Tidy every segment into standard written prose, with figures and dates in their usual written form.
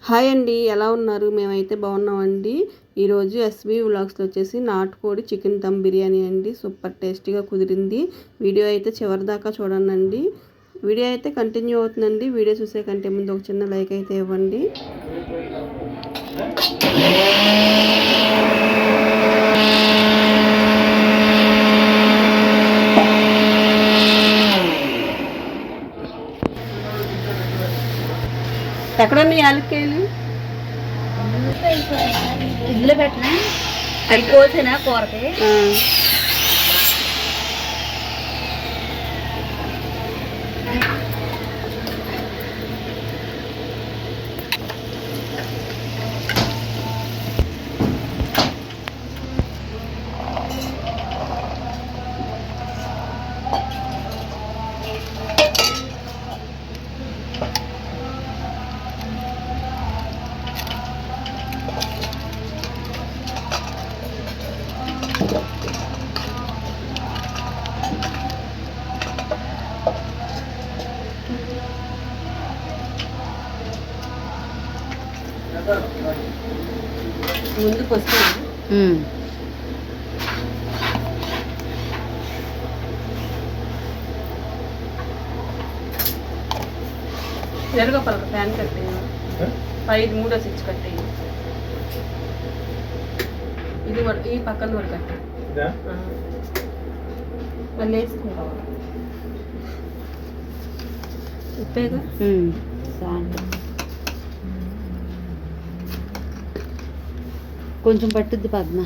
Hi అండి, ఎలా ఉన్నారు? మేమైతే బాగున్నామండి. ఈరోజు ఎస్వి వ్లాగ్స్లో వచ్చేసి నాటుకోడి చికెన్ దమ్ బిర్యానీ అండి. సూపర్ టేస్టీగా కుదిరింది. వీడియో అయితే చివరి దాకా చూడండి. వీడియో అయితే కంటిన్యూ అవుతుందండి. వీడియో చూసే కంటే ముందు ఒక చిన్న లైక్ అయితే ఇవ్వండి. ఎక్కడన్నా యాలక్కాయలు ఇందులో పెట్టినా అది కోసినా కూరకి ముందుకు వస్తాను. ఎరగపలక ఫ్యాన్ కట్టేయి, 3 స్విచ్ కట్టేయి. ఇది ఈ పక్కన వరకు కట్టే మళ్ళీ వేసుకుంటావా? ఉప్పేగా కొంచెం పట్టుద్ది పద్మ.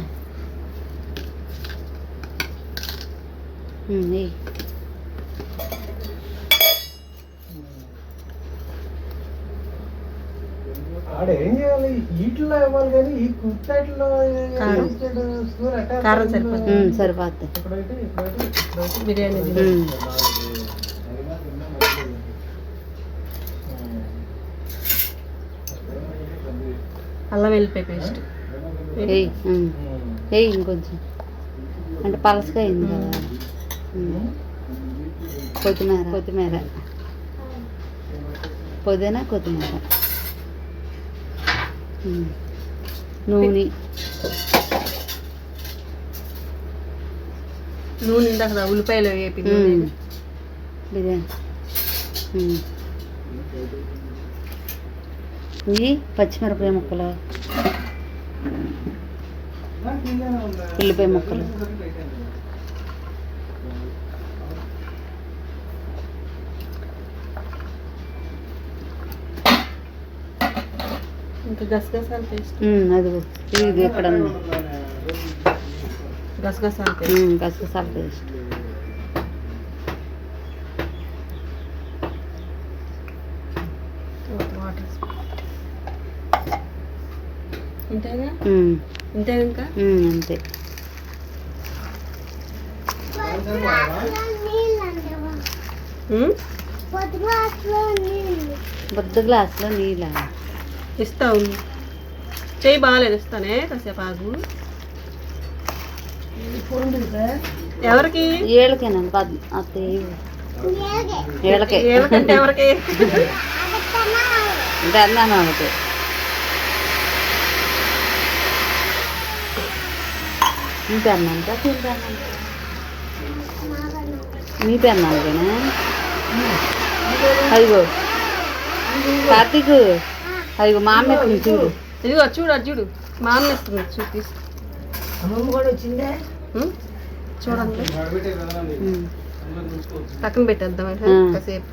ఏం చేయాలి? వీటిలో ఇవ్వాలి కానీ ఈ కుర్తాట్లో కారం సరిపోతుంది. సరిపోతుంది బిర్యానీ. అల్లం వెల్లిపాయ పేస్ట్ ఇంకొంచెం అంటే పలసగా అయింది కదా. కొత్తిమీర పుదీనా కొత్తిమీర నూనె ఇందాక ఉల్లిపాయలు వేపి బిర్యానీ ఇవి పచ్చిమిరపకాయ ముక్కలు, ఉల్లిపాయ ముక్కలు, ఇంకా గసగసాల పేస్ట్. అది ఇది ఎక్కడ ఉంది? గసగసాల పేస్ట్. ఇంతేగా? ఇంతే ఇంకా అంతే. బొద్ద గ్లాసులో నీళ్ళ ఇస్తావు. చేయి బాగాలేదు, ఇస్తానే కాసేపు ఆగు. ఎవరికి? ఏళ్ళకేనండి ఏళ్ళకే ఎవరికి అన్నాను వాళ్ళకి. నీ పెన్నాక నీ పెన్నాకేనా? అదిగో కార్తీక్, అదిగో మా అమ్మ ఎత్తుంది చూడు. ఇదిగో చూడు, అది చూడు, మా అమ్మ ఇస్తుంది. చూపి కూడా వచ్చిందే చూడండి. పక్కన పెట్టేద్దాం కాసేపు.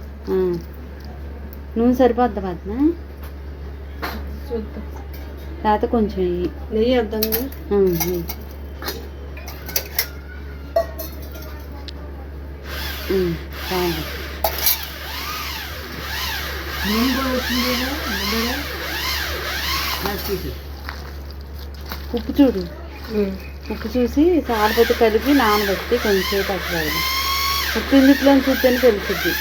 నూనె సరిపోద్దా పద్మ? చూద్దాం. లేకపోతే కొంచెం నెయ్యి వద్దాం. నెయ్యి ఉప్పు చూడు, ఉప్పు చూసి సారిపోతే కలిపి నానబెట్టి కొంచెం పట్టుకోవాలి. ఉప్పు ఇందులో చూస్తేనే తెలుస్తుంది.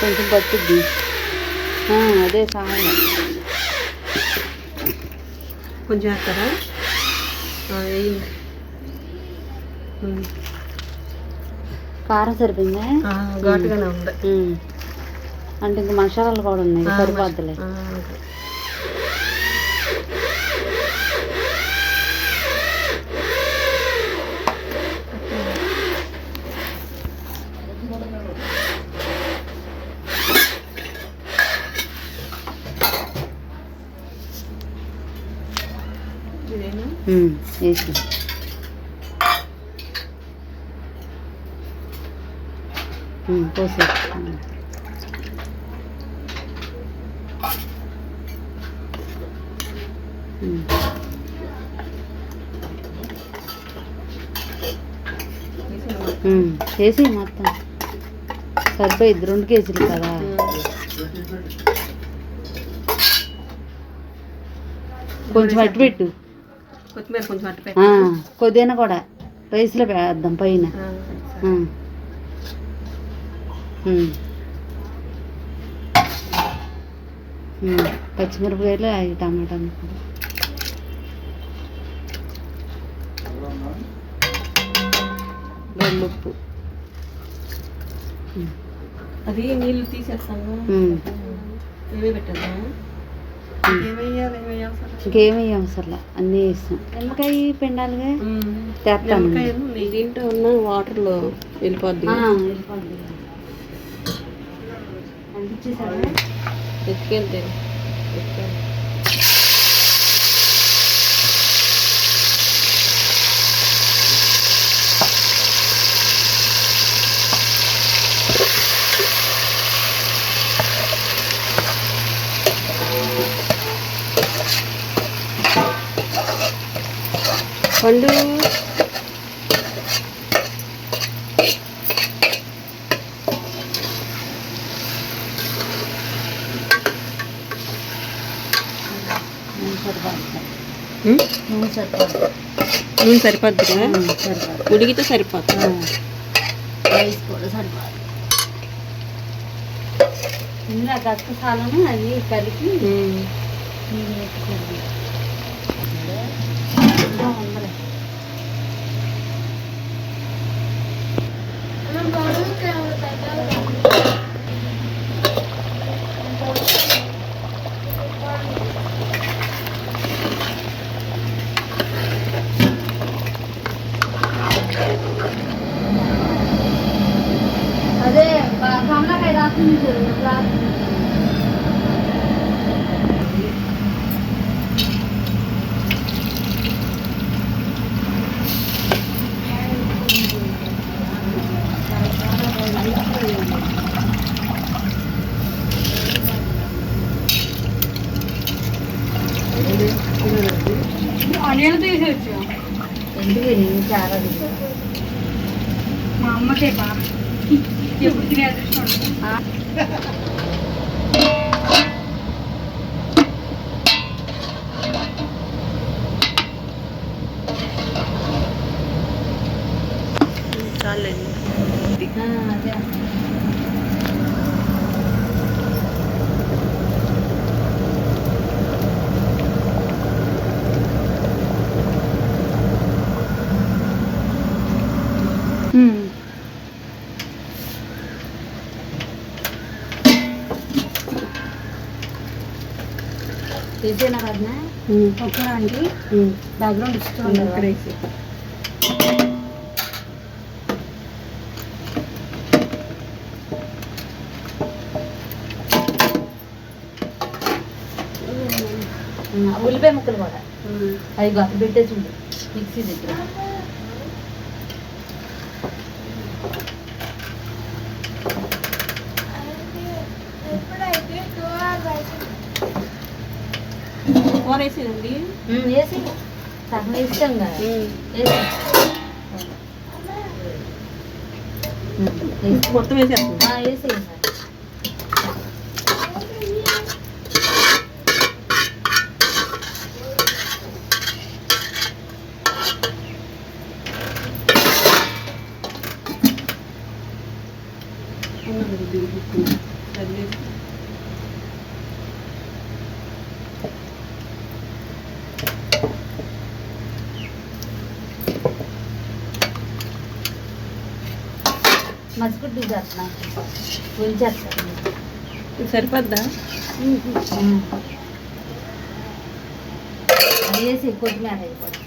కొంచెం పట్టుద్ది. అదే సాయం కొంచెం వేస్తారా? వేయండి. కారం సరిపోయిందా? ఘాటుగానే ఉంది. అంటే ఇంకా మసాలాలు కూడా ఉన్నాయి, సరిపోద్దులే. వేసి పోసి చేసి మొత్తం సరిపోయిద్ది, 2 కేజీలు కదా. కొంచెం అట్టు పెట్టు, కొత్తిమీర కొంచెం అట్టు పెట్టు, కొద్దిగా కూడా రైస్లో వేద్దాం పైన. పచ్చిమిరపకాయలు అవి టమాటా కూడా. గల్లుప్పు, అది నీళ్ళు తీసేస్తాను. ఏమి పెట్టేద్దాము, ఇంకేమీ అవసరం, అన్నీ వేస్తాం. నిమ్మకాయ పిండాలిగా తెస్తాను. దీంట్లో ఉన్న వాటర్లో వెళ్ళిపోద్ది. ఎత్తుకెళ్తే పండు నూనె సరిపోద్ది కదా, ఉడికితే సరిపోతుంది. రైస్ కూడా సరిపోదు. ఇందులో గసగసాలను అది కలిపి నీళ్ళు పెట్టుకోండి. అదే కమలకాయ రాస్తుంది చూడు. ఆనియన్ తీసేచ్చు ఎందుకు చాలా మా అమ్మకే బాగా ఎప్పుడు తినే అదృష్టం. చాలండి. అదే వేసేనా కదా ఒక్కరా అండి బ్యాక్గ్రౌండ్ ఇష్టం ఇక్కడ ఉల్లిపాయ ముక్కలు కూడా అవి గట్టు పెట్టేసి ఉండు మిక్సీ దగ్గర. కూర వేసేదండి, వేసి సగం ఇష్టంగా మొత్తం వేసేస్తాం. వేసి మజ్జిగుడ్డు చేస్తున్నా ఉంచేస్తాను. ఇది సరిపోద్దా? అది వేసి కొత్తిమీర అయిపోతుంది.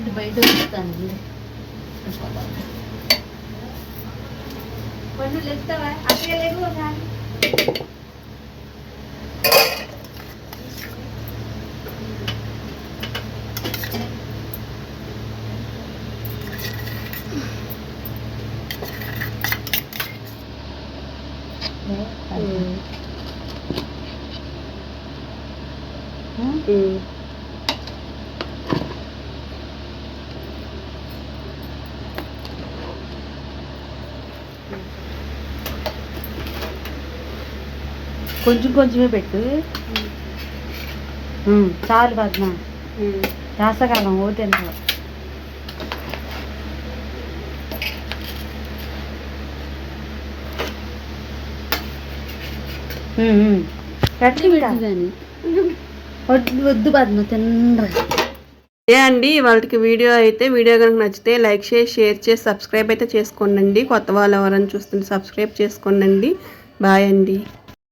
ఇది బయట వస్తాను. పండు లేస్తావా? అక్కడ లేవు ఒకసారి. కొంచెం కొంచెమే పెట్టు. చాలు పద్మ, రాసకాలం ఓతెంత. వద్దు పద్మ తిన్నరా. అండి వాళ్ళకి వీడియో కనుక నచ్చితే లైక్ చేసి షేర్ చేసి సబ్స్క్రైబ్ అయితే చేసుకోండి. కొత్త వాళ్ళు ఎవరైనా చూస్తుంటే సబ్స్క్రైబ్ చేసుకోండి. బాయ్ అండి.